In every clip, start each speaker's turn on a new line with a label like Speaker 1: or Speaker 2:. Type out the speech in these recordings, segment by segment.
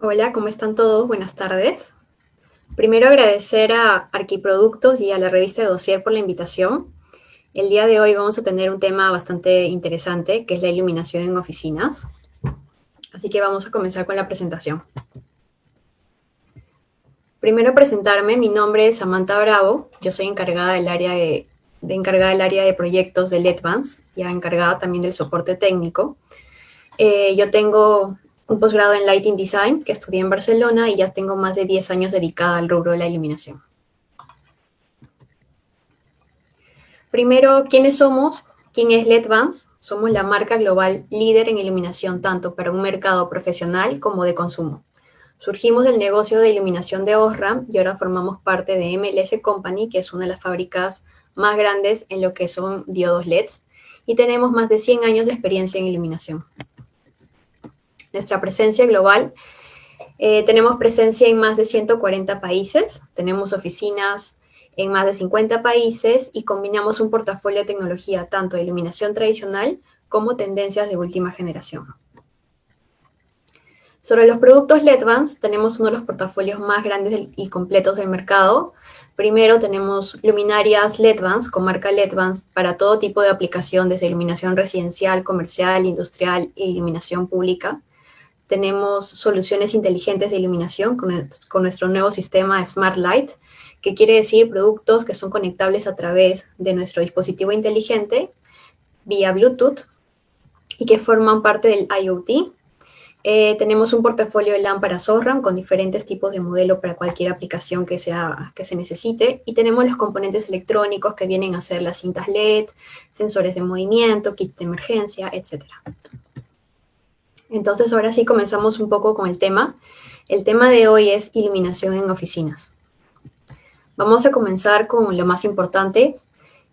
Speaker 1: Hola, ¿cómo están todos? Buenas tardes. Primero agradecer a Arquiproductos y a la revista Dossier por la invitación. El día de hoy vamos a tener un tema bastante interesante, que es la iluminación en oficinas. Así que vamos a comenzar con la presentación. Primero presentarme, mi nombre es Samantha Bravo, yo soy encargada del área de proyectos de LEDVANCE y encargada también del soporte técnico. Yo tengo un posgrado en Lighting Design que estudié en Barcelona y ya tengo más de 10 años dedicada al rubro de la iluminación. Primero, ¿quiénes somos? ¿Quién es LEDVANCE? Somos la marca global líder en iluminación tanto para un mercado profesional como de consumo. Surgimos del negocio de iluminación de Osram y ahora formamos parte de MLS Company, que es una de las fábricas más grandes en lo que son diodos LEDs, y tenemos más de 100 años de experiencia en iluminación. Nuestra presencia global, tenemos presencia en más de 140 países, tenemos oficinas en más de 50 países y combinamos un portafolio de tecnología tanto de iluminación tradicional como tendencias de última generación. Sobre los productos LEDVANCE, tenemos uno de los portafolios más grandes y completos del mercado. Primero tenemos luminarias LEDVANCE con marca LEDVANCE para todo tipo de aplicación, desde iluminación residencial, comercial, industrial e iluminación pública. Tenemos soluciones inteligentes de iluminación con nuestro nuevo sistema Smart Light, que quiere decir productos que son conectables a través de nuestro dispositivo inteligente vía Bluetooth y que forman parte del IoT. Tenemos un portafolio de lámparas Osram con diferentes tipos de modelo para cualquier aplicación que se necesite. Y tenemos los componentes electrónicos que vienen a ser las cintas LED, sensores de movimiento, kit de emergencia, etc. Entonces, ahora sí comenzamos un poco con el tema. El tema de hoy es iluminación en oficinas. Vamos a comenzar con lo más importante,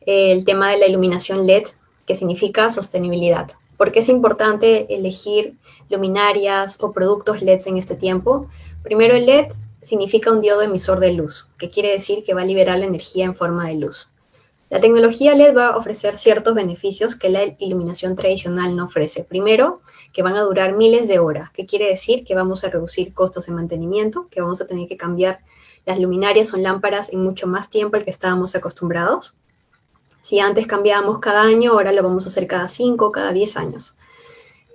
Speaker 1: el tema de la iluminación LED, que significa sostenibilidad. ¿Por qué es importante elegir luminarias o productos LEDs en este tiempo? Primero, el LED significa un diodo emisor de luz, que quiere decir que va a liberar la energía en forma de luz. La tecnología LED va a ofrecer ciertos beneficios que la iluminación tradicional no ofrece. Primero, que van a durar miles de horas, que quiere decir que vamos a reducir costos de mantenimiento, que vamos a tener que cambiar las luminarias o lámparas en mucho más tiempo al que estábamos acostumbrados. Si antes cambiábamos cada año, ahora lo vamos a hacer cada 5, cada 10 años.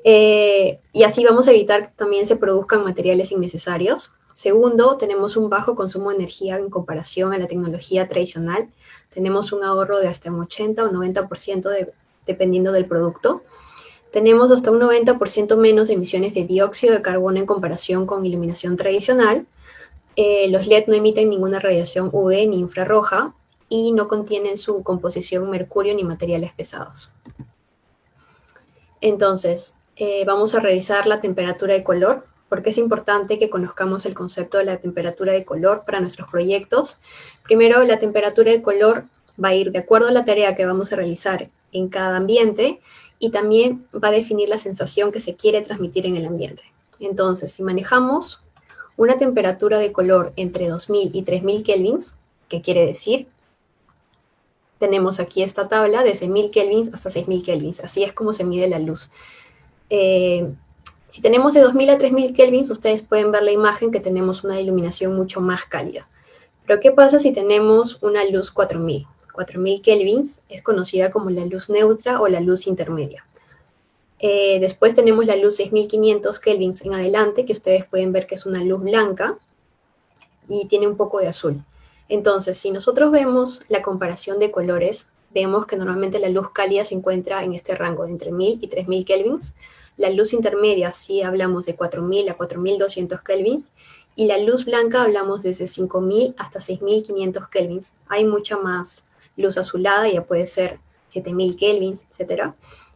Speaker 1: Y así vamos a evitar que también se produzcan materiales innecesarios. Segundo, tenemos un bajo consumo de energía en comparación a la tecnología tradicional. Tenemos un ahorro de hasta un 80 o 90% dependiendo del producto. Tenemos hasta un 90% menos de emisiones de dióxido de carbono en comparación con iluminación tradicional. Los LED no emiten ninguna radiación UV ni infrarroja y no contienen su composición mercurio ni materiales pesados. Entonces, vamos a revisar la temperatura de color, porque es importante que conozcamos el concepto de la temperatura de color para nuestros proyectos. Primero, la temperatura de color va a ir de acuerdo a la tarea que vamos a realizar en cada ambiente y también va a definir la sensación que se quiere transmitir en el ambiente. Entonces, si manejamos una temperatura de color entre 2000 y 3000 kelvins, ¿qué quiere decir? Tenemos aquí esta tabla desde 1000 kelvins hasta 6000 kelvins. Así es como se mide la luz. Si tenemos de 2000 a 3000 kelvins, ustedes pueden ver la imagen que tenemos una iluminación mucho más cálida. Pero ¿qué pasa si tenemos una luz 4000? 4000 kelvins es conocida como la luz neutra o la luz intermedia. Después tenemos la luz 6500 kelvins en adelante, que ustedes pueden ver que es una luz blanca y tiene un poco de azul. Entonces, si nosotros vemos la comparación de colores, vemos que normalmente la luz cálida se encuentra en este rango de entre 1000 y 3000 kelvins. La luz intermedia sí hablamos de 4000 a 4200 kelvins. Y la luz blanca hablamos desde 5000 hasta 6500 kelvins. Hay mucha más luz azulada, ya puede ser 7000 kelvins, etc.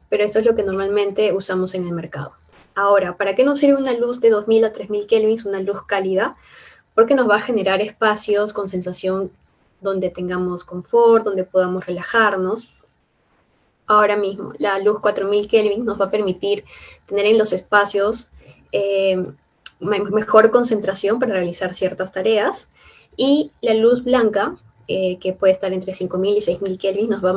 Speaker 1: Pero esto es lo que normalmente usamos en el mercado. Ahora, ¿para qué nos sirve una luz de 2000 a 3000 kelvins, una luz cálida? Porque nos va a generar espacios con sensación donde tengamos confort, donde podamos relajarnos. Ahora mismo, la luz 4000 Kelvin nos va a permitir tener en los espacios mejor concentración para realizar ciertas tareas. Y la luz blanca, que puede estar entre 5000 y 6000 Kelvin, nos va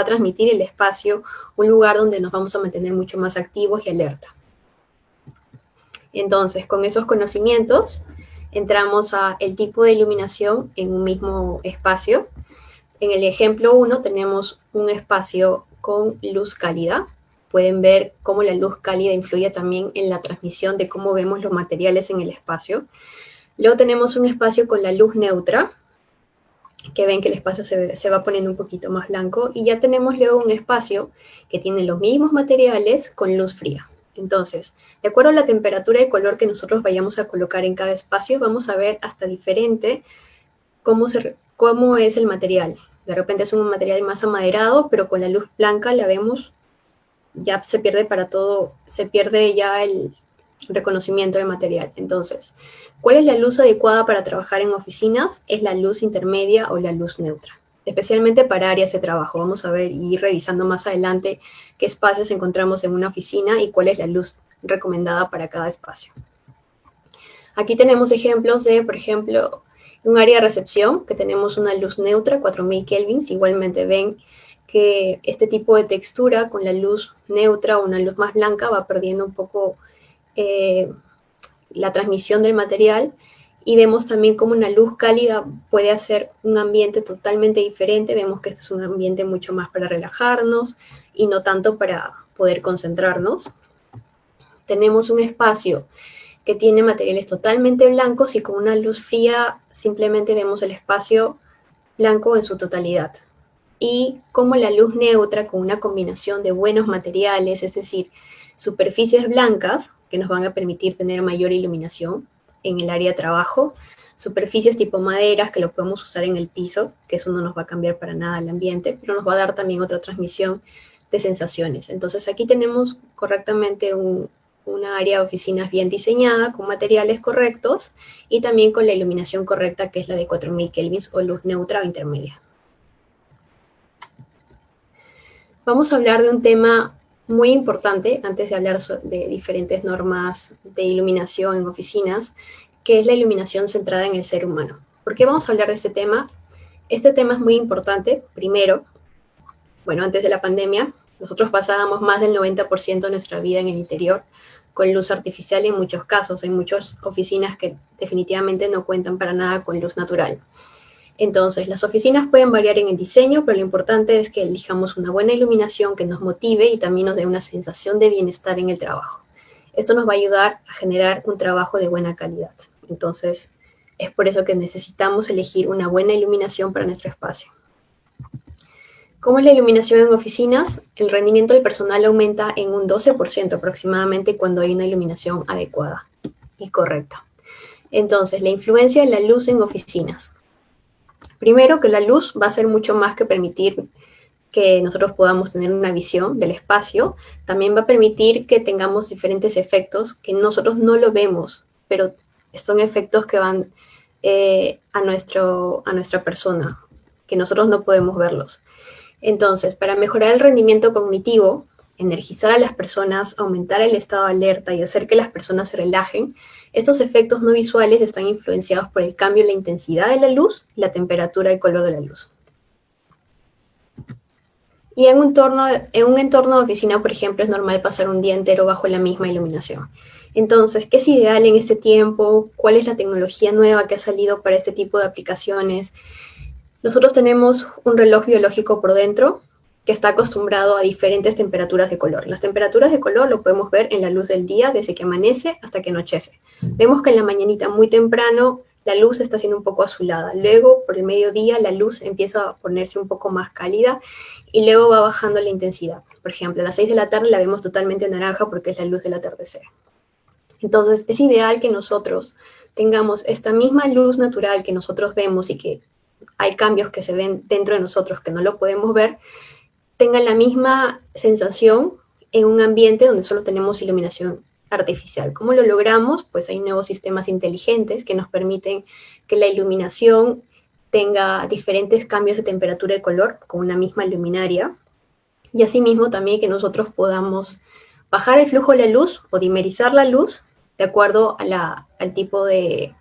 Speaker 1: a transmitir el espacio, un lugar donde nos vamos a mantener mucho más activos y alerta. Entonces, con esos conocimientos, entramos a el tipo de iluminación en un mismo espacio. En el ejemplo 1 tenemos un espacio con luz cálida. Pueden ver cómo la luz cálida influye también en la transmisión de cómo vemos los materiales en el espacio. Luego tenemos un espacio con la luz neutra, que ven que el espacio se va poniendo un poquito más blanco. Y ya tenemos luego un espacio que tiene los mismos materiales con luz fría. Entonces, de acuerdo a la temperatura de color que nosotros vayamos a colocar en cada espacio, vamos a ver hasta diferente cómo es el material. De repente es un material más amaderado, pero con la luz blanca la vemos, ya se pierde para todo, se pierde ya el reconocimiento del material. Entonces, ¿cuál es la luz adecuada para trabajar en oficinas? Es la luz intermedia o la luz neutra, especialmente para áreas de trabajo. Vamos a ver y ir revisando más adelante qué espacios encontramos en una oficina y cuál es la luz recomendada para cada espacio. Aquí tenemos ejemplos de, por ejemplo, un área de recepción, que tenemos una luz neutra, 4000 kelvins. Igualmente ven que este tipo de textura con la luz neutra o una luz más blanca va perdiendo un poco la transmisión del material, y vemos también cómo una luz cálida puede hacer un ambiente totalmente diferente. Vemos que este es un ambiente mucho más para relajarnos y no tanto para poder concentrarnos. Tenemos un espacio que tiene materiales totalmente blancos y con una luz fría simplemente vemos el espacio blanco en su totalidad. Y como la luz neutra, con una combinación de buenos materiales, es decir, superficies blancas que nos van a permitir tener mayor iluminación en el área de trabajo, superficies tipo maderas que lo podemos usar en el piso, que eso no nos va a cambiar para nada el ambiente, pero nos va a dar también otra transmisión de sensaciones. Entonces aquí tenemos correctamente una área de oficinas bien diseñada, con materiales correctos y también con la iluminación correcta, que es la de 4000 kelvins o luz neutra o intermedia. Vamos a hablar de un tema muy importante, antes de hablar de diferentes normas de iluminación en oficinas, que es la iluminación centrada en el ser humano. ¿Por qué vamos a hablar de este tema? Este tema es muy importante. Primero, bueno, antes de la pandemia, nosotros pasábamos más del 90% de nuestra vida en el interior con luz artificial. En muchos casos, hay muchas oficinas que definitivamente no cuentan para nada con luz natural. Entonces, las oficinas pueden variar en el diseño, pero lo importante es que elijamos una buena iluminación que nos motive y también nos dé una sensación de bienestar en el trabajo. Esto nos va a ayudar a generar un trabajo de buena calidad. Entonces, es por eso que necesitamos elegir una buena iluminación para nuestro espacio. ¿Cómo es la iluminación en oficinas? El rendimiento del personal aumenta en un 12% aproximadamente cuando hay una iluminación adecuada y correcta. Entonces, la influencia de la luz en oficinas. Primero, que la luz va a ser mucho más que permitir que nosotros podamos tener una visión del espacio. También va a permitir que tengamos diferentes efectos que nosotros no lo vemos, pero son efectos que van a nuestra persona, que nosotros no podemos verlos. Entonces, para mejorar el rendimiento cognitivo, energizar a las personas, aumentar el estado de alerta y hacer que las personas se relajen, estos efectos no visuales están influenciados por el cambio en la intensidad de la luz y la temperatura y color de la luz. Y en un entorno de oficina, por ejemplo, es normal pasar un día entero bajo la misma iluminación. Entonces, ¿qué es ideal en este tiempo? ¿Cuál es la tecnología nueva que ha salido para este tipo de aplicaciones? Nosotros tenemos un reloj biológico por dentro que está acostumbrado a diferentes temperaturas de color. Las temperaturas de color lo podemos ver en la luz del día, desde que amanece hasta que anochece. Vemos que en la mañanita muy temprano la luz está siendo un poco azulada. Luego, por el mediodía, la luz empieza a ponerse un poco más cálida y luego va bajando la intensidad. Por ejemplo, a las 6 de la tarde la vemos totalmente naranja porque es la luz del atardecer. Entonces, es ideal que nosotros tengamos esta misma luz natural que nosotros vemos y que hay cambios que se ven dentro de nosotros que no lo podemos ver, tengan la misma sensación en un ambiente donde solo tenemos iluminación artificial. ¿Cómo lo logramos? Pues hay nuevos sistemas inteligentes que nos permiten que la iluminación tenga diferentes cambios de temperatura y color con una misma luminaria, y asimismo también que nosotros podamos bajar el flujo de la luz o dimerizar la luz de acuerdo a al tipo de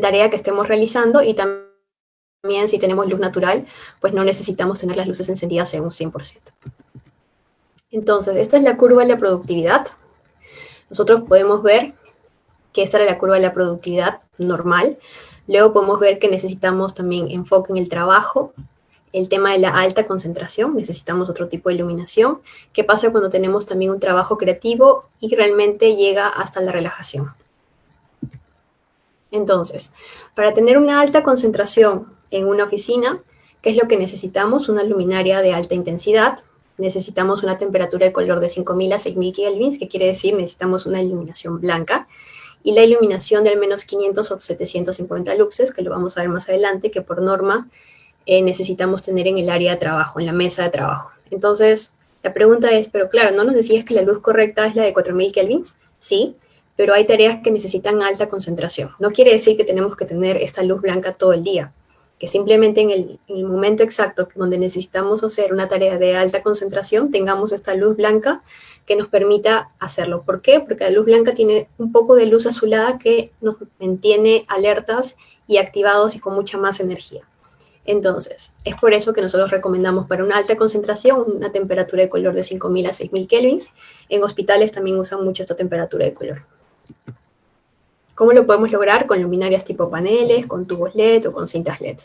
Speaker 1: tarea que estemos realizando, y también si tenemos luz natural, pues no necesitamos tener las luces encendidas en un 100%. Entonces, esta es la curva de la productividad. nosotros podemos ver que esta era la curva de la productividad normal. Luego podemos ver que necesitamos también enfoque en el trabajo, el tema de la alta concentración, necesitamos otro tipo de iluminación. ¿Qué pasa cuando tenemos también un trabajo creativo y realmente llega hasta la relajación? Entonces, para tener una alta concentración en una oficina, ¿qué es lo que necesitamos? Una luminaria de alta intensidad. Necesitamos una temperatura de color de 5000 a 6000 kelvins, que quiere decir necesitamos una iluminación blanca. Y la iluminación de al menos 500 o 750 luxes, que lo vamos a ver más adelante, que por norma necesitamos tener en el área de trabajo, en la mesa de trabajo. Entonces, la pregunta es, pero claro, ¿no nos decías que la luz correcta es la de 4000 kelvins? Sí, pero hay tareas que necesitan alta concentración. No quiere decir que tenemos que tener esta luz blanca todo el día, que simplemente en el momento exacto donde necesitamos hacer una tarea de alta concentración, tengamos esta luz blanca que nos permita hacerlo. ¿Por qué? Porque la luz blanca tiene un poco de luz azulada que nos mantiene alertas y activados y con mucha más energía. Entonces, es por eso que nosotros recomendamos para una alta concentración una temperatura de color de 5000 a 6000 kelvins. En hospitales también usan mucho esta temperatura de color. ¿Cómo lo podemos lograr? Con luminarias tipo paneles, con tubos LED o con cintas LED.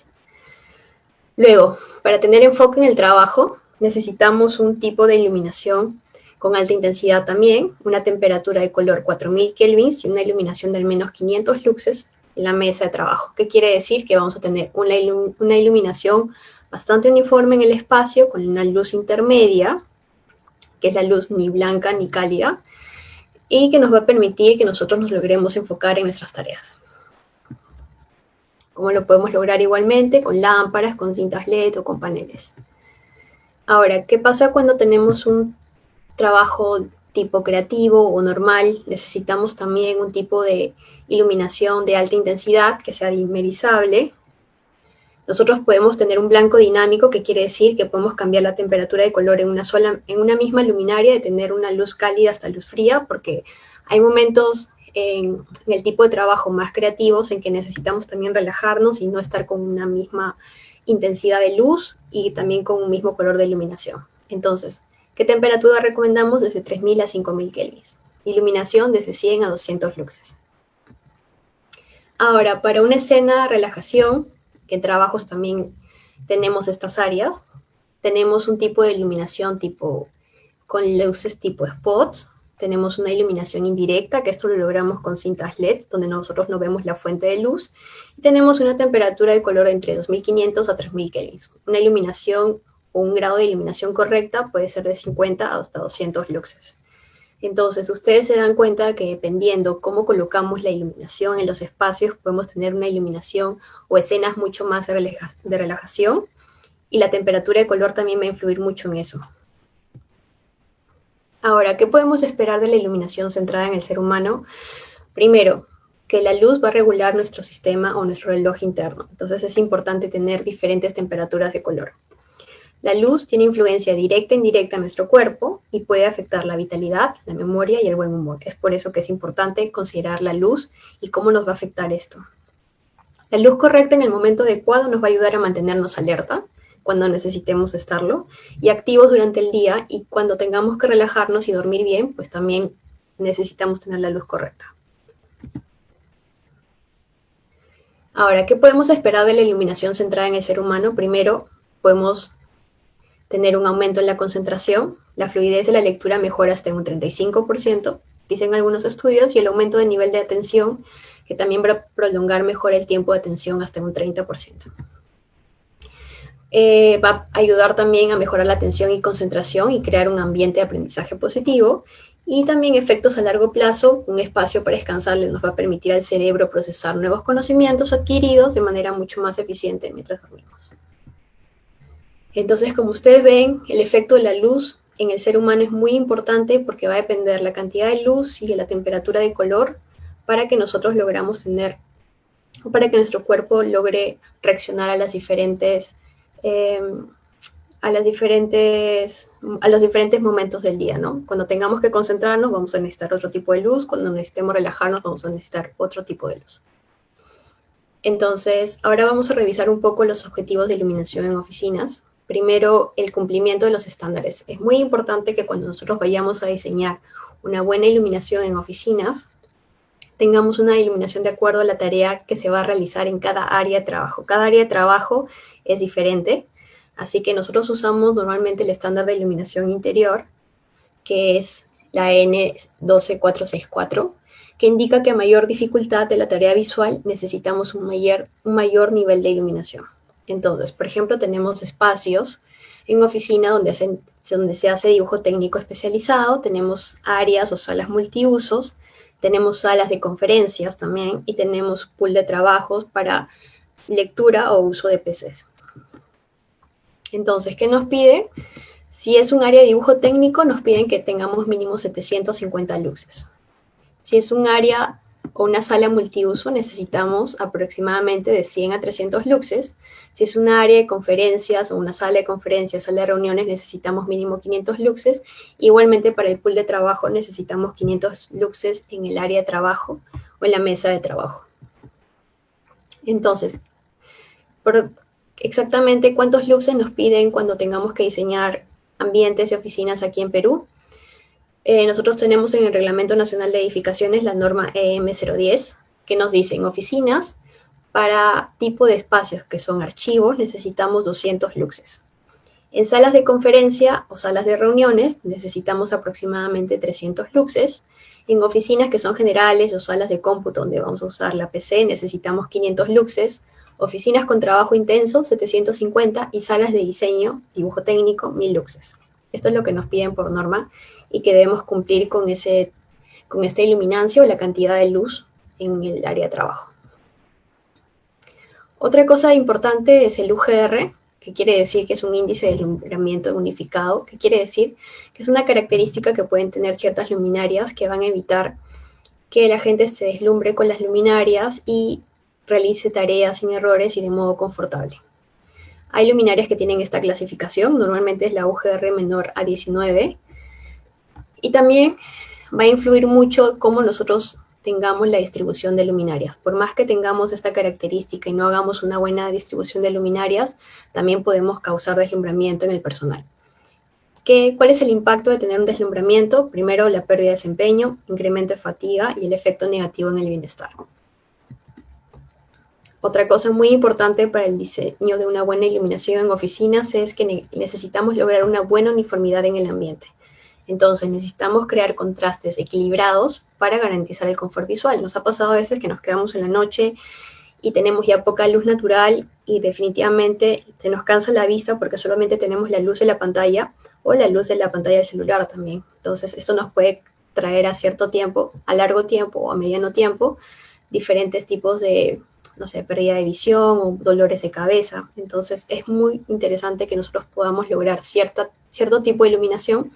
Speaker 1: Luego, para tener enfoque en el trabajo, necesitamos un tipo de iluminación con alta intensidad también, una temperatura de color 4000 kelvins y una iluminación de al menos 500 luxes en la mesa de trabajo. ¿Qué quiere decir? Que vamos a tener una iluminación bastante uniforme en el espacio con una luz intermedia, que es la luz ni blanca ni cálida, y que nos va a permitir que nosotros nos logremos enfocar en nuestras tareas. ¿Cómo lo podemos lograr igualmente? Con lámparas, con cintas LED o con paneles. Ahora, ¿qué pasa cuando tenemos un trabajo tipo creativo o normal? Necesitamos también un tipo de iluminación de alta intensidad que sea dimerizable. Nosotros podemos tener un blanco dinámico, que quiere decir que podemos cambiar la temperatura de color en una misma luminaria, de tener una luz cálida hasta luz fría, porque hay momentos en el tipo de trabajo más creativos en que necesitamos también relajarnos y no estar con una misma intensidad de luz y también con un mismo color de iluminación. Entonces, ¿qué temperatura recomendamos? Desde 3000 a 5000 kelvins. Iluminación desde 100 a 200 luxes. Ahora, para una escena de relajación, que en trabajos también tenemos estas áreas, tenemos un tipo de iluminación con luces tipo spots, tenemos una iluminación indirecta, que esto lo logramos con cintas LED, donde nosotros no vemos la fuente de luz, y tenemos una temperatura de color entre 2500 a 3000 kelvins. Una iluminación o un grado de iluminación correcta puede ser de 50 hasta 200 luxes. Entonces, ustedes se dan cuenta que dependiendo cómo colocamos la iluminación en los espacios, podemos tener una iluminación o escenas mucho más de relajación, y la temperatura de color también va a influir mucho en eso. Ahora, ¿qué podemos esperar de la iluminación centrada en el ser humano? Primero, que la luz va a regular nuestro sistema o nuestro reloj interno. Entonces, es importante tener diferentes temperaturas de color. La luz tiene influencia directa e indirecta en nuestro cuerpo y puede afectar la vitalidad, la memoria y el buen humor. Es por eso que es importante considerar la luz y cómo nos va a afectar esto. La luz correcta en el momento adecuado nos va a ayudar a mantenernos alerta cuando necesitemos estarlo y activos durante el día, y cuando tengamos que relajarnos y dormir bien, pues también necesitamos tener la luz correcta. Ahora, ¿qué podemos esperar de la iluminación centrada en el ser humano? Primero, podemos tener un aumento en la concentración, la fluidez de la lectura mejora hasta un 35%, dicen algunos estudios, y el aumento de nivel de atención, que también va a prolongar mejor el tiempo de atención hasta un 30%. Va a ayudar también a mejorar la atención y concentración y crear un ambiente de aprendizaje positivo, y también efectos a largo plazo. Un espacio para descansar nos va a permitir al cerebro procesar nuevos conocimientos adquiridos de manera mucho más eficiente mientras dormimos. Entonces, como ustedes ven, el efecto de la luz en el ser humano es muy importante, porque va a depender la cantidad de luz y de la temperatura de color para que nosotros logramos tener, o para que nuestro cuerpo logre reaccionar a los diferentes momentos del día, ¿no? Cuando tengamos que concentrarnos, vamos a necesitar otro tipo de luz. Cuando necesitemos relajarnos, vamos a necesitar otro tipo de luz. Entonces, ahora vamos a revisar un poco los objetivos de iluminación en oficinas. Primero, el cumplimiento de los estándares. Es muy importante que cuando nosotros vayamos a diseñar una buena iluminación en oficinas, tengamos una iluminación de acuerdo a la tarea que se va a realizar en cada área de trabajo. Cada área de trabajo es diferente, así que nosotros usamos normalmente el estándar de iluminación interior, que es la N12464, que indica que a mayor dificultad de la tarea visual necesitamos un mayor nivel de iluminación. Entonces, por ejemplo, tenemos espacios en oficina donde se hace dibujo técnico especializado, tenemos áreas o salas multiusos, tenemos salas de conferencias también y tenemos pool de trabajos para lectura o uso de PCs. Entonces, ¿qué nos pide? Si es un área de dibujo técnico, nos piden que tengamos mínimo 750 luxes. Si es un área o una sala multiuso, necesitamos aproximadamente de 100 a 300 luxes. Si es un área de conferencias o una sala de conferencias, sala de reuniones, necesitamos mínimo 500 luxes. Igualmente para el pool de trabajo necesitamos 500 luxes en el área de trabajo o en la mesa de trabajo. Entonces, exactamente cuántos luxes nos piden cuando tengamos que diseñar ambientes y oficinas aquí en Perú. Nosotros tenemos en el Reglamento Nacional de Edificaciones la norma EM010, que nos dice en oficinas, para tipo de espacios que son archivos, necesitamos 200 luxes. En salas de conferencia o salas de reuniones necesitamos aproximadamente 300 luxes. En oficinas que son generales o salas de cómputo donde vamos a usar la PC necesitamos 500 luxes. Oficinas con trabajo intenso, 750, y salas de diseño, dibujo técnico, 1000 luxes. Esto es lo que nos piden por norma y que debemos cumplir con esta iluminancia o la cantidad de luz en el área de trabajo. Otra cosa importante es el UGR, que quiere decir que es un índice de alumbramiento unificado, que quiere decir que es una característica que pueden tener ciertas luminarias que van a evitar que la gente se deslumbre con las luminarias y realice tareas sin errores y de modo confortable. Hay luminarias que tienen esta clasificación, normalmente es la UGR menor a 19, y también va a influir mucho cómo nosotros tengamos la distribución de luminarias. Por más que tengamos esta característica y no hagamos una buena distribución de luminarias, también podemos causar deslumbramiento en el personal. ¿Cuál es el impacto de tener un deslumbramiento? Primero, la pérdida de desempeño, incremento de fatiga y el efecto negativo en el bienestar. Otra cosa muy importante para el diseño de una buena iluminación en oficinas es que necesitamos lograr una buena uniformidad en el ambiente. Entonces necesitamos crear contrastes equilibrados para garantizar el confort visual. Nos ha pasado a veces que nos quedamos en la noche y tenemos ya poca luz natural y definitivamente se nos cansa la vista porque solamente tenemos la luz de la pantalla o la luz de la pantalla del celular también. Entonces eso nos puede traer a cierto tiempo, a largo tiempo o a mediano tiempo, diferentes tipos de, no sé, pérdida de visión o dolores de cabeza. Entonces es muy interesante que nosotros podamos lograr cierto tipo de iluminación.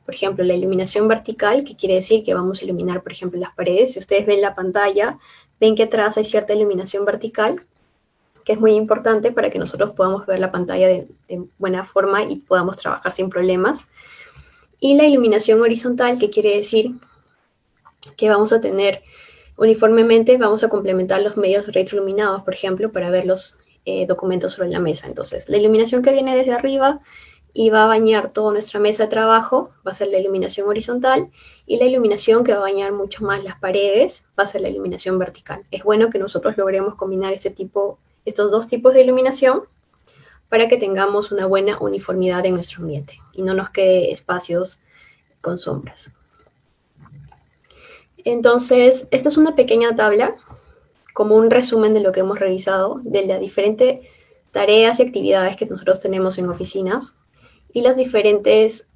Speaker 1: Por ejemplo, la iluminación vertical, que quiere decir que vamos a iluminar, por ejemplo, las paredes. Si ustedes ven la pantalla, ven que atrás hay cierta iluminación vertical, que es muy importante para que nosotros podamos ver la pantalla de buena forma y podamos trabajar sin problemas. Y la iluminación horizontal, que quiere decir que vamos a tener uniformemente, vamos a complementar los medios retroiluminados, por ejemplo, para ver los documentos sobre la mesa. Entonces, la iluminación que viene desde arriba y va a bañar toda nuestra mesa de trabajo, va a ser la iluminación horizontal, y la iluminación que va a bañar mucho más las paredes va a ser la iluminación vertical. Es bueno que nosotros logremos combinar estos dos tipos de iluminación para que tengamos una buena uniformidad en nuestro ambiente y no nos quede espacios con sombras. Entonces, esta es una pequeña tabla, como un resumen de lo que hemos revisado, de las diferentes tareas y actividades que nosotros tenemos en oficinas, y los diferentes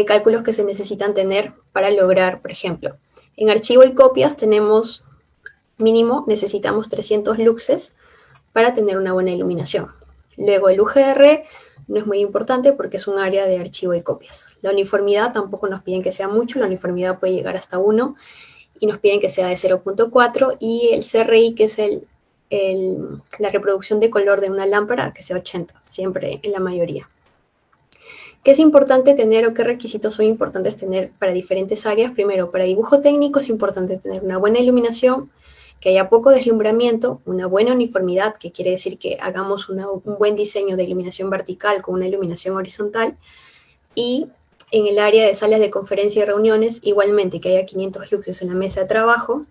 Speaker 1: cálculos que se necesitan tener para lograr, por ejemplo, en archivo y copias tenemos mínimo, necesitamos 300 luxes para tener una buena iluminación. Luego el UGR no es muy importante porque es un área de archivo y copias. La uniformidad tampoco nos piden que sea mucho, la uniformidad puede llegar hasta 1 y nos piden que sea de 0.4, y el CRI, que es la reproducción de color de una lámpara, que sea 80, siempre en la mayoría. ¿Qué es importante tener o qué requisitos son importantes tener para diferentes áreas? Primero, para dibujo técnico es importante tener una buena iluminación, que haya poco deslumbramiento, una buena uniformidad, que quiere decir que hagamos un buen diseño de iluminación vertical con una iluminación horizontal, y En el área de salas de conferencia y reuniones, igualmente que haya 500 luxes en la mesa de trabajo,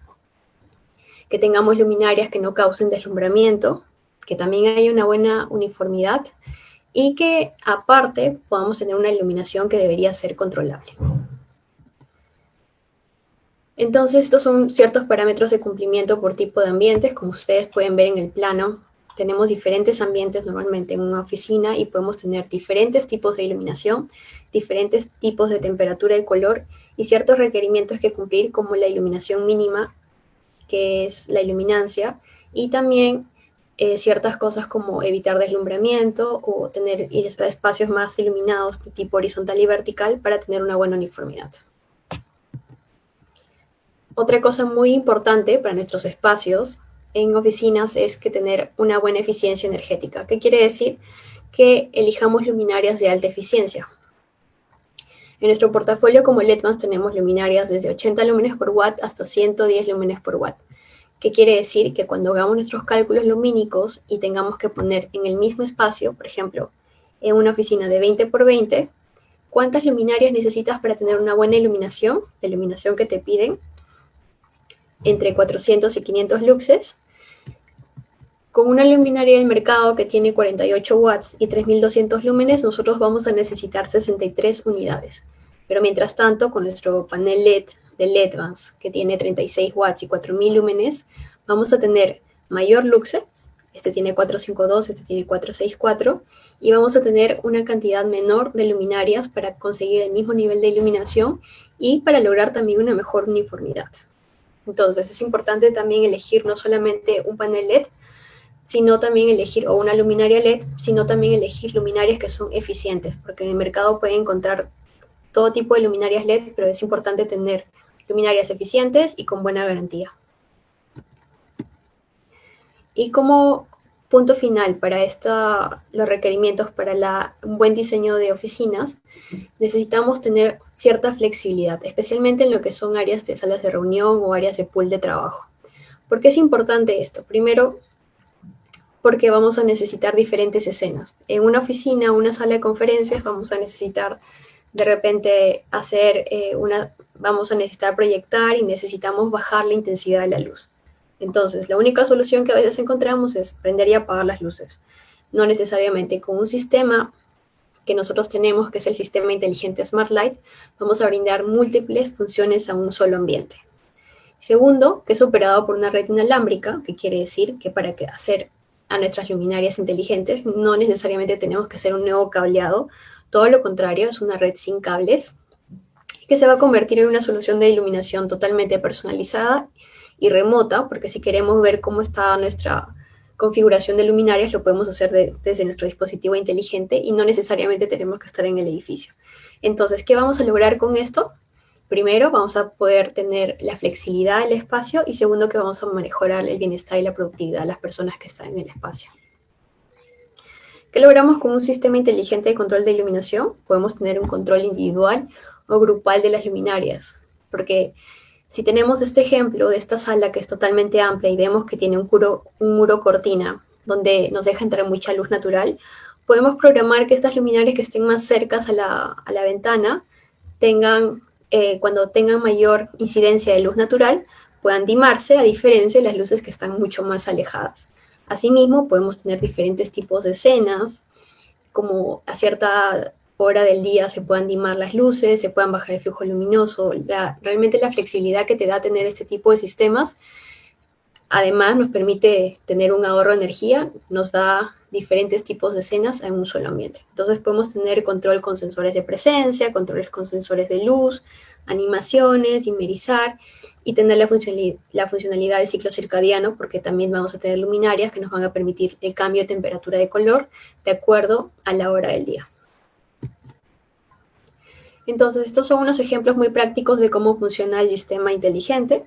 Speaker 1: que tengamos luminarias que no causen deslumbramiento, que también haya una buena uniformidad y que aparte podamos tener una iluminación que debería ser controlable. Entonces, estos son ciertos parámetros de cumplimiento por tipo de ambientes. Como ustedes pueden ver en el plano, tenemos diferentes ambientes normalmente en una oficina y podemos tener diferentes tipos de iluminación, diferentes tipos de temperatura y color y ciertos requerimientos que cumplir, como la iluminación mínima, que es la iluminancia, y también ciertas cosas como evitar deslumbramiento o tener espacios más iluminados de tipo horizontal y vertical para tener una buena uniformidad. Otra cosa muy importante para nuestros espacios en oficinas es que tener una buena eficiencia energética. ¿Qué quiere decir? Que elijamos luminarias de alta eficiencia. En nuestro portafolio como LEDMANS tenemos luminarias desde 80 lúmenes por watt hasta 110 lúmenes por watt. ¿Qué quiere decir? Que cuando hagamos nuestros cálculos lumínicos y tengamos que poner en el mismo espacio, por ejemplo, en una oficina de 20 por 20, ¿cuántas luminarias necesitas para tener una buena iluminación? La iluminación que te piden, entre 400 y 500 luxes. Con una luminaria del mercado que tiene 48 watts y 3200 lúmenes, nosotros vamos a necesitar 63 unidades. Pero mientras tanto, con nuestro panel LED de LEDMANS, que tiene 36 watts y 4000 lúmenes, vamos a tener mayor luxes. Este tiene 452, este tiene 464, y vamos a tener una cantidad menor de luminarias para conseguir el mismo nivel de iluminación y para lograr también una mejor uniformidad. Entonces, es importante también elegir no solamente un panel LED, sino también elegir, o una luminaria LED, sino también elegir luminarias que son eficientes, porque en el mercado pueden encontrar todo tipo de luminarias LED, pero es importante tener luminarias eficientes y con buena garantía. Y como punto final para los requerimientos para un buen diseño de oficinas, necesitamos tener cierta flexibilidad, especialmente en lo que son áreas de salas de reunión o áreas de pool de trabajo. ¿Por qué es importante esto? Primero, porque vamos a necesitar diferentes escenas. En una oficina, una sala de conferencias, vamos a necesitar de repente vamos a necesitar proyectar y necesitamos bajar la intensidad de la luz. Entonces, la única solución que a veces encontramos es prender y apagar las luces. No necesariamente con un sistema que nosotros tenemos, que es el sistema inteligente Smart Light, vamos a brindar múltiples funciones a un solo ambiente. Segundo, que es operado por una red inalámbrica, que quiere decir que para hacer a nuestras luminarias inteligentes no necesariamente tenemos que hacer un nuevo cableado, todo lo contrario, es una red sin cables que se va a convertir en una solución de iluminación totalmente personalizada y remota, porque si queremos ver cómo está nuestra configuración de luminarias, lo podemos hacer desde nuestro dispositivo inteligente y no necesariamente tenemos que estar en el edificio. Entonces, ¿qué vamos a lograr con esto? Primero, vamos a poder tener la flexibilidad del espacio y segundo, que vamos a mejorar el bienestar y la productividad de las personas que están en el espacio. ¿Qué logramos con un sistema inteligente de control de iluminación? Podemos tener un control individual o grupal de las luminarias, porque si tenemos este ejemplo de esta sala que es totalmente amplia y vemos que tiene un muro cortina donde nos deja entrar mucha luz natural, podemos programar que estas luminarias que estén más cercas a la ventana cuando tengan mayor incidencia de luz natural, puedan dimarse a diferencia de las luces que están mucho más alejadas. Asimismo, podemos tener diferentes tipos de escenas, como a cierta hora del día se puedan dimar las luces, se puedan bajar el flujo luminoso. Realmente la flexibilidad que te da tener este tipo de sistemas, además nos permite tener un ahorro de energía, nos da diferentes tipos de escenas en un solo ambiente. Entonces podemos tener control con sensores de presencia, controles con sensores de luz, animaciones, dimerizar y tener la funcionalidad del ciclo circadiano, porque también vamos a tener luminarias que nos van a permitir el cambio de temperatura de color de acuerdo a la hora del día. Entonces, estos son unos ejemplos muy prácticos de cómo funciona el sistema inteligente.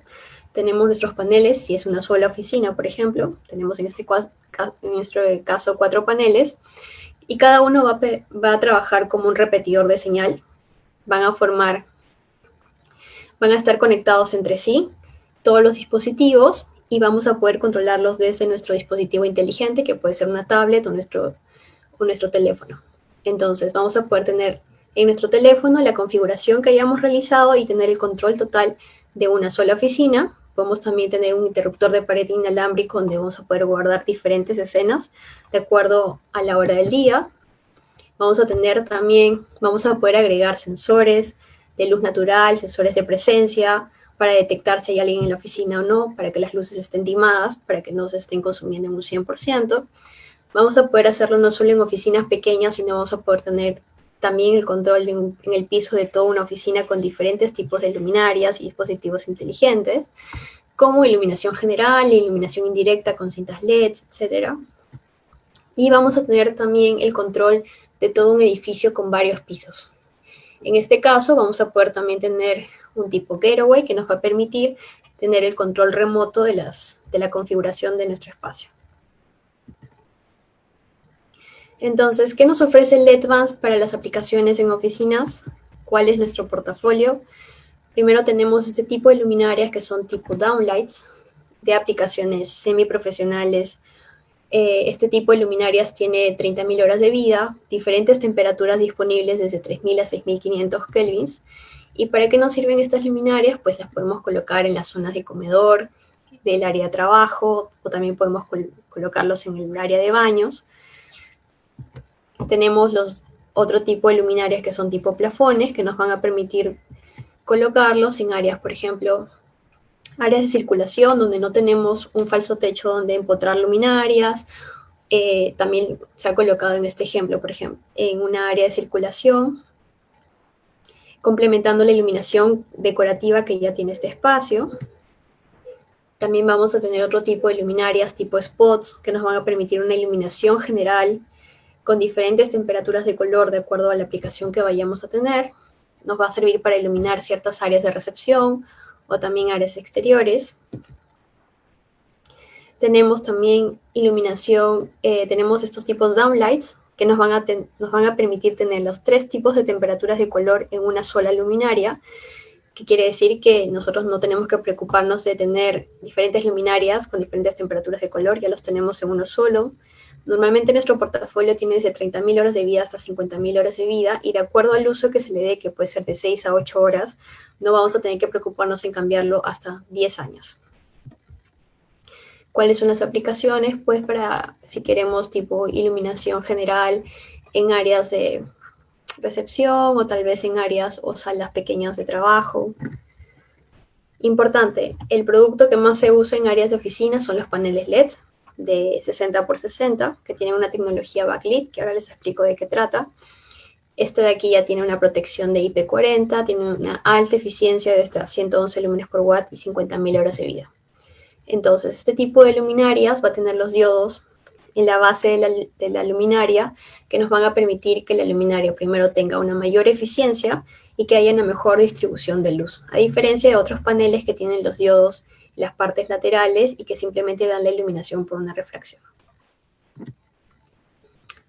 Speaker 1: Tenemos nuestros paneles, si es una sola oficina, por ejemplo, tenemos en nuestro caso 4 paneles, y cada uno va a trabajar como un repetidor de señal. Van a estar conectados entre sí, todos los dispositivos, y vamos a poder controlarlos desde nuestro dispositivo inteligente, que puede ser una tablet o nuestro teléfono. Entonces, vamos a poder tener en nuestro teléfono la configuración que hayamos realizado y tener el control total de una sola oficina. Podemos también tener un interruptor de pared inalámbrico donde vamos a poder guardar diferentes escenas de acuerdo a la hora del día. Vamos a poder agregar sensores de luz natural, sensores de presencia, para detectar si hay alguien en la oficina o no, para que las luces estén dimadas, para que no se estén consumiendo en un 100%. Vamos a poder hacerlo no solo en oficinas pequeñas, sino vamos a poder tener también el control en el piso de toda una oficina con diferentes tipos de luminarias y dispositivos inteligentes, como iluminación general, iluminación indirecta con cintas LEDs, etc. Y vamos a tener también el control de todo un edificio con varios pisos. En este caso vamos a poder también tener un tipo Getaway que nos va a permitir tener el control remoto de la configuración de nuestro espacio. Entonces, ¿qué nos ofrece LEDvance para las aplicaciones en oficinas? ¿Cuál es nuestro portafolio? Primero tenemos este tipo de luminarias que son tipo downlights de aplicaciones semiprofesionales. Este tipo de luminarias tiene 30.000 horas de vida, diferentes temperaturas disponibles desde 3.000 a 6.500 kelvins. ¿Y para qué nos sirven estas luminarias? Pues las podemos colocar en las zonas de comedor, del área de trabajo, o también podemos colocarlos en el área de baños. Tenemos otro tipo de luminarias que son tipo plafones, que nos van a permitir colocarlos en áreas, por ejemplo, áreas de circulación donde no tenemos un falso techo donde empotrar luminarias. También se ha colocado en este ejemplo, por ejemplo, en una área de circulación, complementando la iluminación decorativa que ya tiene este espacio. También vamos a tener otro tipo de luminarias tipo spots que nos van a permitir una iluminación general con diferentes temperaturas de color de acuerdo a la aplicación que vayamos a tener. Nos va a servir para iluminar ciertas áreas de recepción o también áreas exteriores. Tenemos también iluminación, tenemos estos tipos downlights que nos van a permitir tener los 3 tipos de temperaturas de color en una sola luminaria, que quiere decir que nosotros no tenemos que preocuparnos de tener diferentes luminarias con diferentes temperaturas de color, ya los tenemos en uno solo. Normalmente nuestro portafolio tiene desde 30.000 horas de vida hasta 50.000 horas de vida, y de acuerdo al uso que se le dé, que puede ser de 6 a 8 horas, no vamos a tener que preocuparnos en cambiarlo hasta 10 años. ¿Cuáles son las aplicaciones? Pues para si queremos tipo iluminación general en áreas de recepción o tal vez en áreas o salas pequeñas de trabajo. Importante, el producto que más se usa en áreas de oficina son los paneles LED de 60 por 60, que tienen una tecnología backlit, que ahora les explico de qué trata. Este de aquí ya tiene una protección de IP40, tiene una alta eficiencia de hasta 111 lúmenes por watt y 50.000 horas de vida. Entonces, este tipo de luminarias va a tener los diodos en la base de la luminaria, que nos van a permitir que la luminaria primero tenga una mayor eficiencia y que haya una mejor distribución de luz, a diferencia de otros paneles que tienen los diodos en las partes laterales y que simplemente dan la iluminación por una refracción.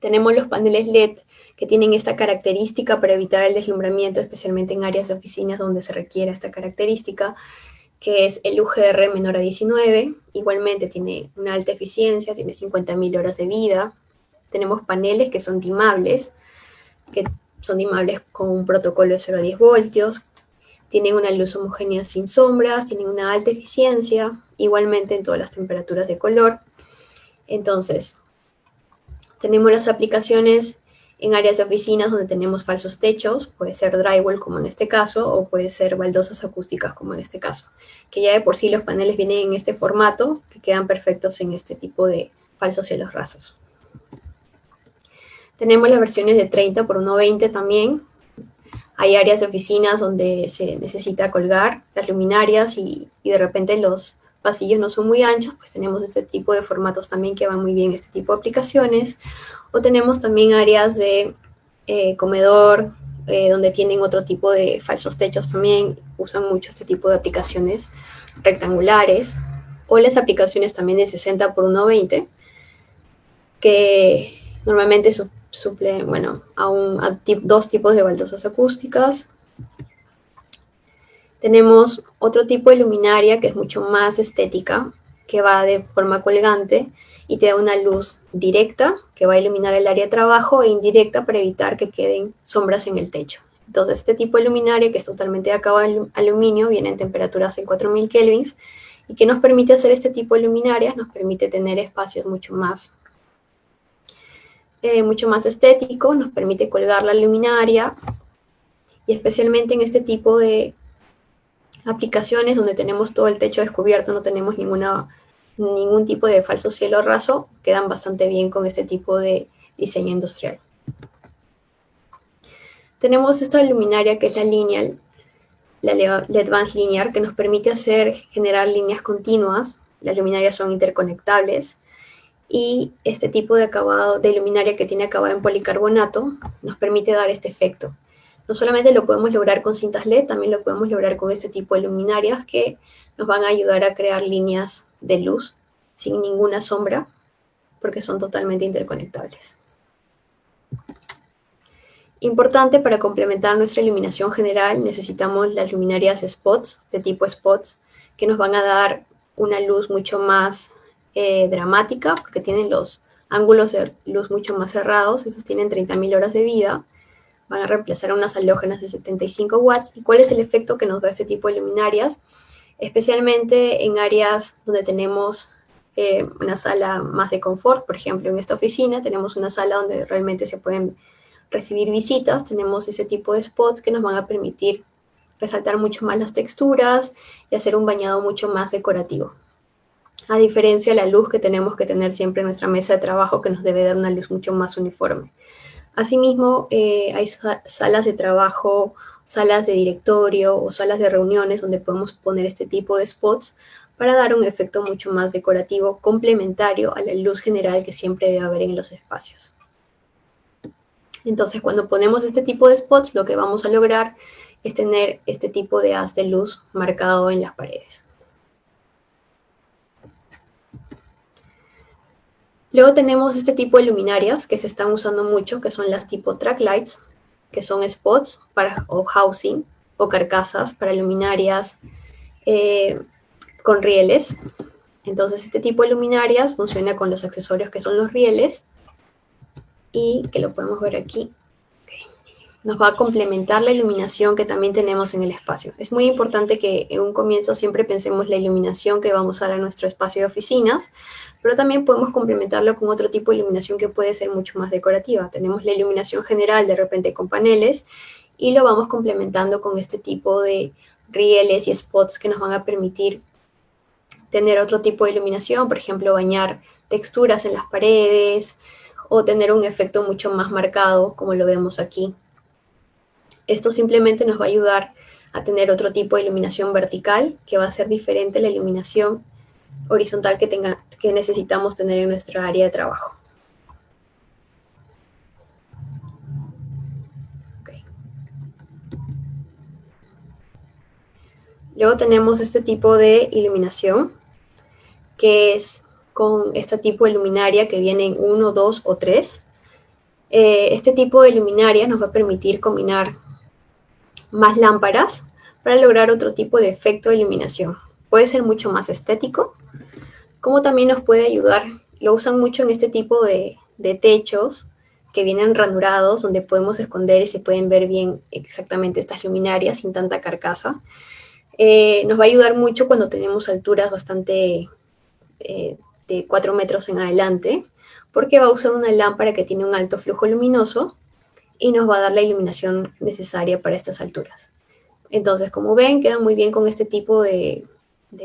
Speaker 1: Tenemos los paneles LED que tienen esta característica para evitar el deslumbramiento, especialmente en áreas de oficinas donde se requiera esta característica, que es el UGR menor a 19, igualmente tiene una alta eficiencia, tiene 50.000 horas de vida. Tenemos paneles que son dimables con un protocolo de 0 a 10 voltios, tienen una luz homogénea sin sombras, tienen una alta eficiencia, igualmente en todas las temperaturas de color. Entonces, tenemos las aplicaciones en áreas de oficinas donde tenemos falsos techos, puede ser drywall como en este caso, o puede ser baldosas acústicas como en este caso, que ya de por sí los paneles vienen en este formato, que quedan perfectos en este tipo de falsos cielos rasos. Tenemos las versiones de 30 por 120 también. Hay áreas de oficinas donde se necesita colgar las luminarias y de repente los pasillos no son muy anchos, pues tenemos este tipo de formatos también que van muy bien este tipo de aplicaciones. O tenemos también áreas de comedor, donde tienen otro tipo de falsos techos también, usan mucho este tipo de aplicaciones rectangulares, o las aplicaciones también de 60 por 120, que normalmente suplen, bueno, a 2 tipos de baldosas acústicas. Tenemos otro tipo de luminaria que es mucho más estética, que va de forma colgante y te da una luz directa que va a iluminar el área de trabajo e indirecta para evitar que queden sombras en el techo. Entonces, este tipo de luminaria, que es totalmente de acabado en aluminio, viene en temperaturas de 4000 kelvins, y que nos permite hacer este tipo de luminarias, nos permite tener espacios mucho más estéticos, nos permite colgar la luminaria, y especialmente en este tipo de aplicaciones donde tenemos todo el techo descubierto, no tenemos ningún tipo de falso cielo raso, quedan bastante bien con este tipo de diseño industrial. Tenemos esta luminaria que es la Linear, la Advanced Linear, que nos permite generar líneas continuas. Las luminarias son interconectables, y este tipo de acabado de luminaria que tiene acabado en policarbonato nos permite dar este efecto. No solamente lo podemos lograr con cintas LED, también lo podemos lograr con este tipo de luminarias que nos van a ayudar a crear líneas de luz sin ninguna sombra, porque son totalmente interconectables. Importante, para complementar nuestra iluminación general, necesitamos las luminarias spots, de tipo spots, que nos van a dar una luz mucho más dramática, porque tienen los ángulos de luz mucho más cerrados. Estos tienen 30.000 horas de vida. Van a reemplazar unas halógenas de 75 watts. ¿Y cuál es el efecto que nos da este tipo de luminarias? Especialmente en áreas donde tenemos una sala más de confort. Por ejemplo, en esta oficina tenemos una sala donde realmente se pueden recibir visitas. Tenemos ese tipo de spots que nos van a permitir resaltar mucho más las texturas y hacer un bañado mucho más decorativo. A diferencia de la luz que tenemos que tener siempre en nuestra mesa de trabajo, que nos debe dar una luz mucho más uniforme. Asimismo, hay salas de trabajo, salas de directorio o salas de reuniones donde podemos poner este tipo de spots para dar un efecto mucho más decorativo, complementario a la luz general que siempre debe haber en los espacios. Entonces, cuando ponemos este tipo de spots, lo que vamos a lograr es tener este tipo de haz de luz marcado en las paredes. Luego tenemos este tipo de luminarias que se están usando mucho, que son las tipo track lights, que son spots o housing o carcasas para luminarias con rieles. Entonces, este tipo de luminarias funciona con los accesorios que son los rieles, y que lo podemos ver aquí. Nos va a complementar la iluminación que también tenemos en el espacio. Es muy importante que en un comienzo siempre pensemos la iluminación que vamos a dar a nuestro espacio de oficinas, pero también podemos complementarlo con otro tipo de iluminación que puede ser mucho más decorativa. Tenemos la iluminación general de repente con paneles, y lo vamos complementando con este tipo de rieles y spots que nos van a permitir tener otro tipo de iluminación, por ejemplo, bañar texturas en las paredes o tener un efecto mucho más marcado, como lo vemos aquí. Esto simplemente nos va a ayudar a tener otro tipo de iluminación vertical, que va a ser diferente a la iluminación horizontal que necesitamos tener en nuestra área de trabajo. Okay. Luego tenemos este tipo de iluminación, que es con este tipo de luminaria que viene en 1, 2 o 3. Este tipo de luminaria nos va a permitir combinar más lámparas para lograr otro tipo de efecto de iluminación. Puede ser mucho más estético, como también nos puede ayudar. Lo usan mucho en este tipo de techos que vienen ranurados, donde podemos esconder y se pueden ver bien exactamente estas luminarias sin tanta carcasa. Nos va a ayudar mucho cuando tenemos alturas bastante de 4 metros en adelante, porque va a usar una lámpara que tiene un alto flujo luminoso y nos va a dar la iluminación necesaria para estas alturas. Entonces, como ven, queda muy bien con este tipo de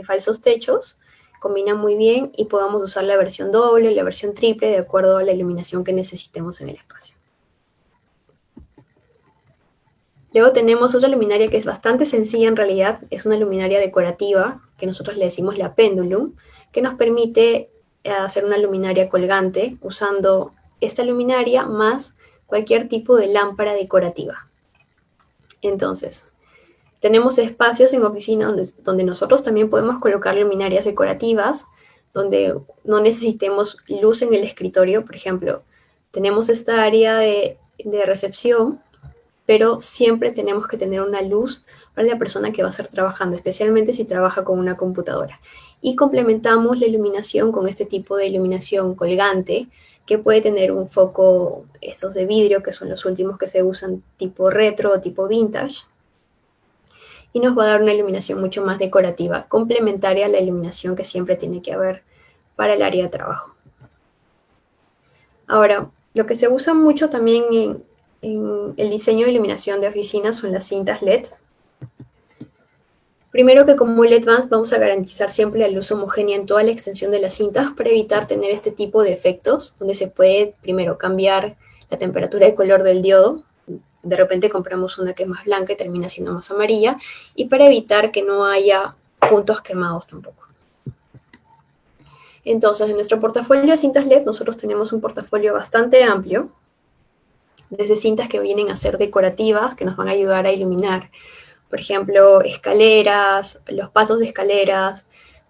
Speaker 1: falsos techos, combina muy bien, y podamos usar la versión doble o la versión triple de acuerdo a la iluminación que necesitemos en el espacio. Luego tenemos otra luminaria que es bastante sencilla en realidad, es una luminaria decorativa que nosotros le decimos la Pendulum, que nos permite hacer una luminaria colgante usando esta luminaria más cualquier tipo de lámpara decorativa. Entonces, tenemos espacios en oficina donde nosotros también podemos colocar luminarias decorativas, donde no necesitemos luz en el escritorio. Por ejemplo, tenemos esta área de recepción, pero siempre tenemos que tener una luz para la persona que va a estar trabajando, especialmente si trabaja con una computadora. Y complementamos la iluminación con este tipo de iluminación colgante, que puede tener un foco, estos de vidrio, que son los últimos que se usan, tipo retro o tipo vintage, y nos va a dar una iluminación mucho más decorativa, complementaria a la iluminación que siempre tiene que haber para el área de trabajo. Ahora, lo que se usa mucho también en el diseño de iluminación de oficinas son las cintas LED. Primero que como LED Vans vamos a garantizar siempre la luz homogénea en toda la extensión de las cintas para evitar tener este tipo de efectos, donde se puede primero cambiar la temperatura de color del diodo. De repente compramos una que es más blanca y termina siendo más amarilla, y para evitar que no haya puntos quemados tampoco. Entonces, en nuestro portafolio de cintas LED, nosotros tenemos un portafolio bastante amplio, desde cintas que vienen a ser decorativas, que nos van a ayudar a iluminar, por ejemplo, escaleras, los pasos de escaleras,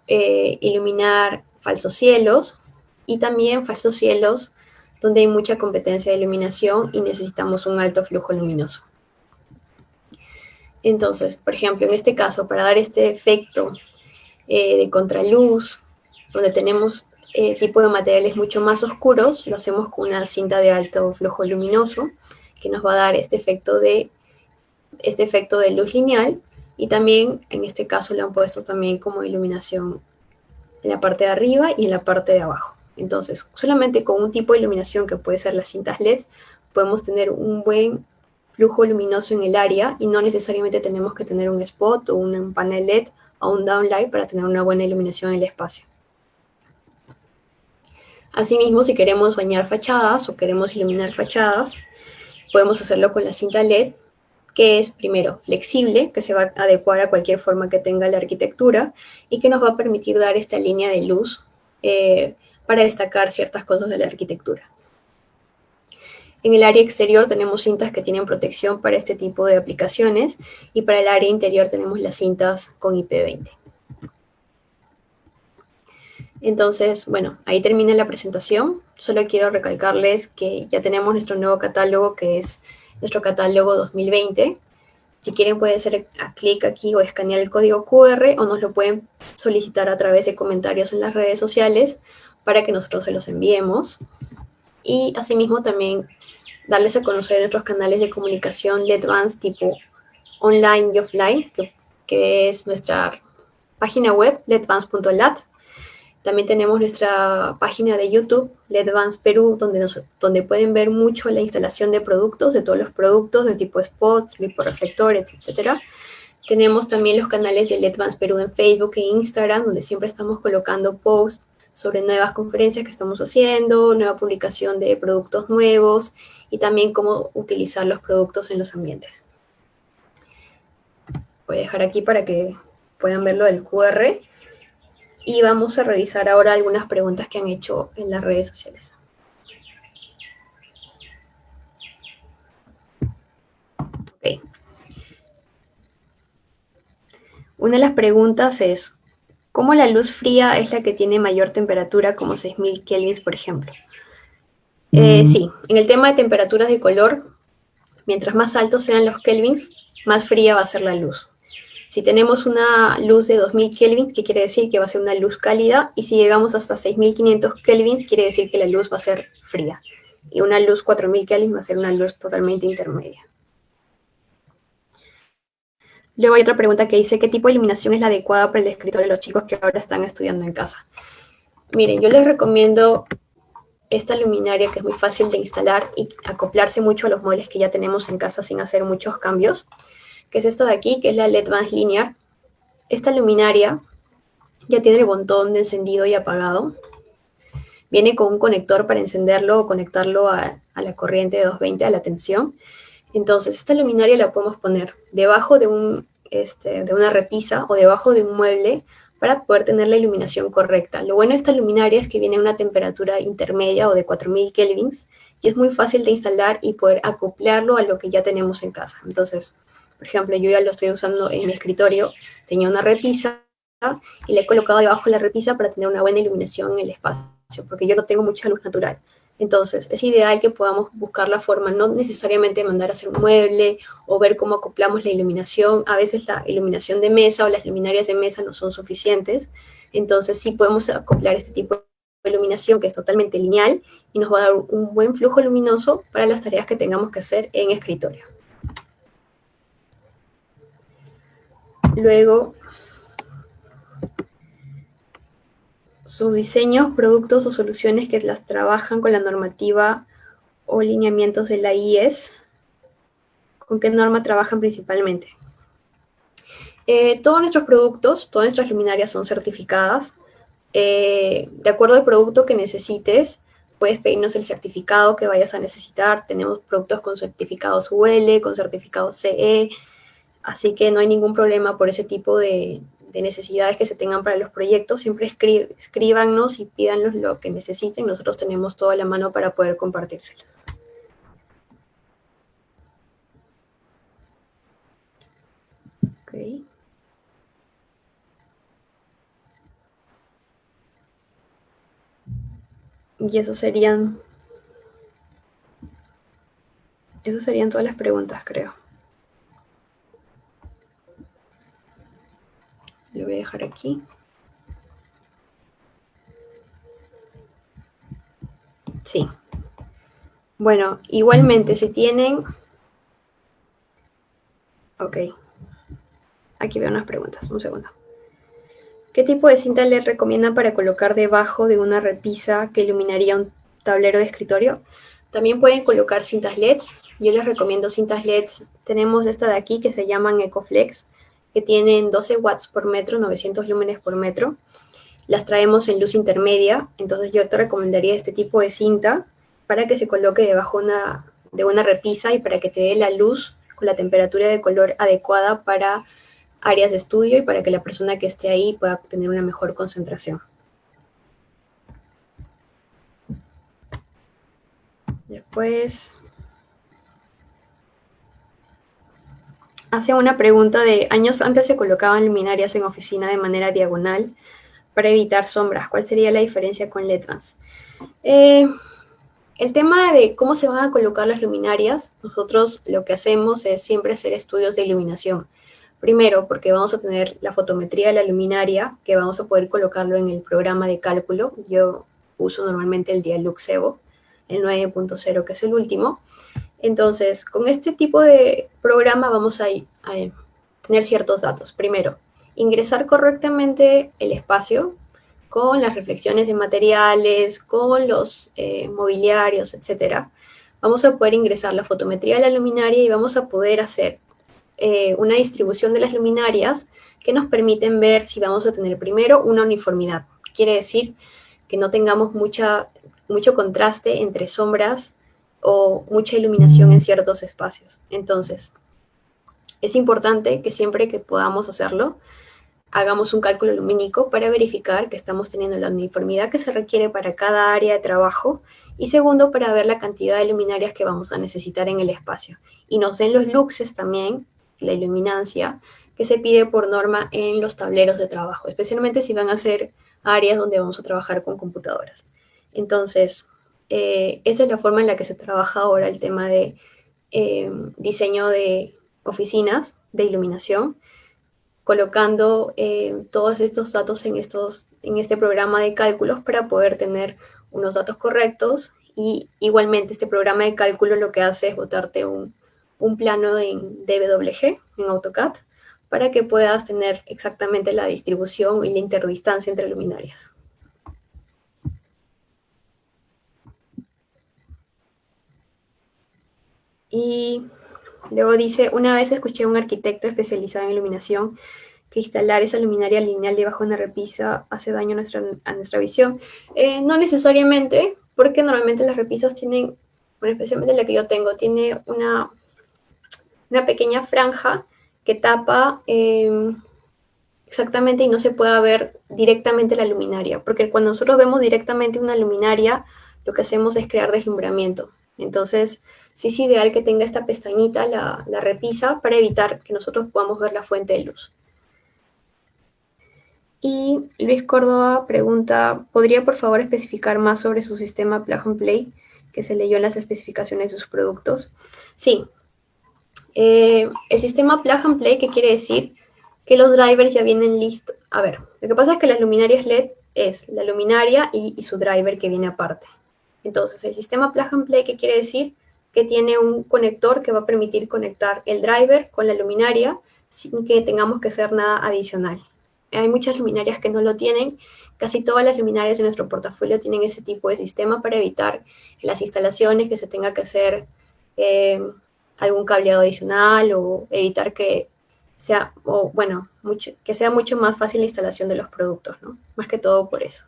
Speaker 1: iluminar falsos cielos, y también falsos cielos donde hay mucha competencia de iluminación y necesitamos un alto flujo luminoso. Entonces, por ejemplo, en este caso, para dar este efecto de contraluz, donde tenemos tipo de materiales mucho más oscuros, lo hacemos con una cinta de alto flujo luminoso, que nos va a dar este efecto de luz lineal, y también en este caso lo han puesto también como iluminación en la parte de arriba y en la parte de abajo. Entonces, solamente con un tipo de iluminación que puede ser las cintas LED, podemos tener un buen flujo luminoso en el área y no necesariamente tenemos que tener un spot o un panel LED o un downlight para tener una buena iluminación en el espacio. Asimismo, si queremos bañar fachadas o queremos iluminar fachadas, podemos hacerlo con la cinta LED, que es primero flexible, que se va a adecuar a cualquier forma que tenga la arquitectura y que nos va a permitir dar esta línea de luz para destacar ciertas cosas de la arquitectura. En el área exterior tenemos cintas que tienen protección para este tipo de aplicaciones, y para el área interior tenemos las cintas con IP20. Entonces, bueno, ahí termina la presentación. Solo quiero recalcarles que ya tenemos nuestro nuevo catálogo, que es nuestro catálogo 2020. Si quieren pueden hacer clic aquí o escanear el código QR, o nos lo pueden solicitar a través de comentarios en las redes sociales para que nosotros se los enviemos. Y asimismo también darles a conocer nuestros canales de comunicación LED Vans tipo online y offline, que es nuestra página web ledvans.lat. También tenemos nuestra página de YouTube, LED Vans Perú, donde pueden ver mucho la instalación de productos, de todos los productos, de tipo spots, liporreflectores, etc. Tenemos también los canales de LED Vans Perú en Facebook e Instagram, donde siempre estamos colocando posts sobre nuevas conferencias que estamos haciendo, nueva publicación de productos nuevos y también cómo utilizar los productos en los ambientes. Voy a dejar aquí para que puedan verlo del QR. Y vamos a revisar ahora algunas preguntas que han hecho en las redes sociales. Okay. Una de las preguntas es, ¿cómo la luz fría es la que tiene mayor temperatura, como 6000 kelvins, por ejemplo? Sí, en el tema de temperaturas de color, mientras más altos sean los kelvins, más fría va a ser la luz. Si tenemos una luz de 2000 kelvins, ¿qué quiere decir? Que va a ser una luz cálida, y si llegamos hasta 6500 kelvins, quiere decir que la luz va a ser fría. Y una luz 4000 kelvins va a ser una luz totalmente intermedia. Luego hay otra pregunta que dice, ¿qué tipo de iluminación es la adecuada para el escritorio de los chicos que ahora están estudiando en casa? Miren, yo les recomiendo esta luminaria que es muy fácil de instalar y acoplarse mucho a los muebles que ya tenemos en casa sin hacer muchos cambios, que es esta de aquí, que es la LED Vans Linear. Esta luminaria ya tiene el botón de encendido y apagado. Viene con un conector para encenderlo o conectarlo a la corriente de 220, a la tensión. Entonces, esta luminaria la podemos poner debajo de una repisa o debajo de un mueble para poder tener la iluminación correcta. Lo bueno de esta luminaria es que viene a una temperatura intermedia o de 4000 kelvins y es muy fácil de instalar y poder acoplarlo a lo que ya tenemos en casa. Entonces, por ejemplo, yo ya lo estoy usando en mi escritorio, tenía una repisa y le he colocado debajo de la repisa para tener una buena iluminación en el espacio, porque yo no tengo mucha luz natural. Entonces, es ideal que podamos buscar la forma, no necesariamente mandar a hacer un mueble o ver cómo acoplamos la iluminación. A veces la iluminación de mesa o las luminarias de mesa no son suficientes. Entonces, sí podemos acoplar este tipo de iluminación que es totalmente lineal y nos va a dar un buen flujo luminoso para las tareas que tengamos que hacer en escritorio. Luego, sus diseños, productos o soluciones que las trabajan con la normativa o lineamientos de la IES. ¿Con qué norma trabajan principalmente? Todos nuestros productos, todas nuestras luminarias son certificadas. De acuerdo al producto que necesites, puedes pedirnos el certificado que vayas a necesitar. Tenemos productos con certificados UL, con certificados CE, así que no hay ningún problema por ese tipo de necesidades que se tengan para los proyectos. Siempre escríbanos y pídanos lo que necesiten. Nosotros tenemos toda la mano para poder compartírselos. Ok. Y eso serían todas las preguntas, creo. Lo voy a dejar aquí. Sí. Bueno, igualmente, si tienen... Ok. Aquí veo unas preguntas. Un segundo. ¿Qué tipo de cinta les recomiendan para colocar debajo de una repisa que iluminaría un tablero de escritorio? También pueden colocar cintas LEDs. Yo les recomiendo cintas LEDs. Tenemos esta de aquí que se llaman EcoFlex, que tienen 12 watts por metro, 900 lúmenes por metro. Las traemos en luz intermedia, entonces yo te recomendaría este tipo de cinta para que se coloque debajo de una repisa y para que te dé la luz con la temperatura de color adecuada para áreas de estudio y para que la persona que esté ahí pueda tener una mejor concentración. Después, hace una pregunta de años antes se colocaban luminarias en oficina de manera diagonal para evitar sombras. ¿Cuál sería la diferencia con LEDs? El tema de cómo se van a colocar las luminarias, nosotros lo que hacemos es siempre hacer estudios de iluminación. Primero, porque vamos a tener la fotometría de la luminaria, que vamos a poder colocarlo en el programa de cálculo. Yo uso normalmente el Dialux Evo, el 9.0, que es el último. Entonces, con este tipo de programa vamos a tener ciertos datos. Primero, ingresar correctamente el espacio con las reflexiones de materiales, con los mobiliarios, etc. Vamos a poder ingresar la fotometría de la luminaria y vamos a poder hacer una distribución de las luminarias que nos permiten ver si vamos a tener primero una uniformidad. Quiere decir que no tengamos mucho contraste entre sombras o mucha iluminación en ciertos espacios. Entonces, es importante que siempre que podamos hacerlo, hagamos un cálculo lumínico para verificar que estamos teniendo la uniformidad que se requiere para cada área de trabajo y segundo, para ver la cantidad de luminarias que vamos a necesitar en el espacio. Y nos den los luxes también, la iluminancia, que se pide por norma en los tableros de trabajo, especialmente si van a ser áreas donde vamos a trabajar con computadoras. Entonces, esa es la forma en la que se trabaja ahora el tema de diseño de oficinas, de iluminación, colocando todos estos datos en este programa de cálculos para poder tener unos datos correctos y igualmente este programa de cálculo lo que hace es botarte un plano en DWG, en AutoCAD, para que puedas tener exactamente la distribución y la interdistancia entre luminarias. Y luego dice, una vez escuché a un arquitecto especializado en iluminación que instalar esa luminaria lineal debajo de una repisa hace daño a nuestra visión. No necesariamente, porque normalmente las repisas tienen, bueno, especialmente la que yo tengo, tiene una pequeña franja que tapa exactamente y no se pueda ver directamente la luminaria, porque cuando nosotros vemos directamente una luminaria, lo que hacemos es crear deslumbramiento. Entonces, sí es ideal que tenga esta pestañita, la repisa, para evitar que nosotros podamos ver la fuente de luz. Y Luis Córdoba pregunta, ¿podría por favor especificar más sobre su sistema Plug and Play? que se leyó en las especificaciones de sus productos. Sí, el sistema Plug and Play, ¿qué quiere decir? Que los drivers ya vienen listos. A ver, lo que pasa es que las luminarias LED es la luminaria y su driver que viene aparte. Entonces, el sistema Plug and Play, ¿qué quiere decir? Que tiene un conector que va a permitir conectar el driver con la luminaria sin que tengamos que hacer nada adicional. Hay muchas luminarias que no lo tienen. Casi todas las luminarias de nuestro portafolio tienen ese tipo de sistema para evitar en las instalaciones que se tenga que hacer algún cableado adicional o evitar que sea, o bueno, que sea mucho más fácil la instalación de los productos, ¿no? Más que todo por eso.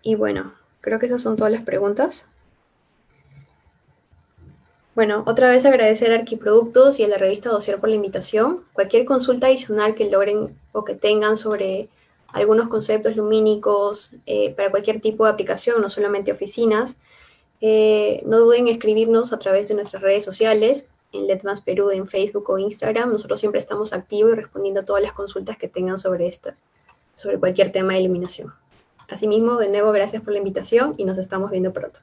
Speaker 1: Y bueno, creo que esas son todas las preguntas. Bueno, otra vez agradecer a Arquiproductos y a la revista Dossier por la invitación. Cualquier consulta adicional que logren o que tengan sobre algunos conceptos lumínicos para cualquier tipo de aplicación, no solamente oficinas, no duden en escribirnos a través de nuestras redes sociales, en Letmas Perú, en Facebook o Instagram. Nosotros siempre estamos activos y respondiendo a todas las consultas que tengan sobre cualquier tema de iluminación. Asimismo, de nuevo, gracias por la invitación y nos estamos viendo pronto.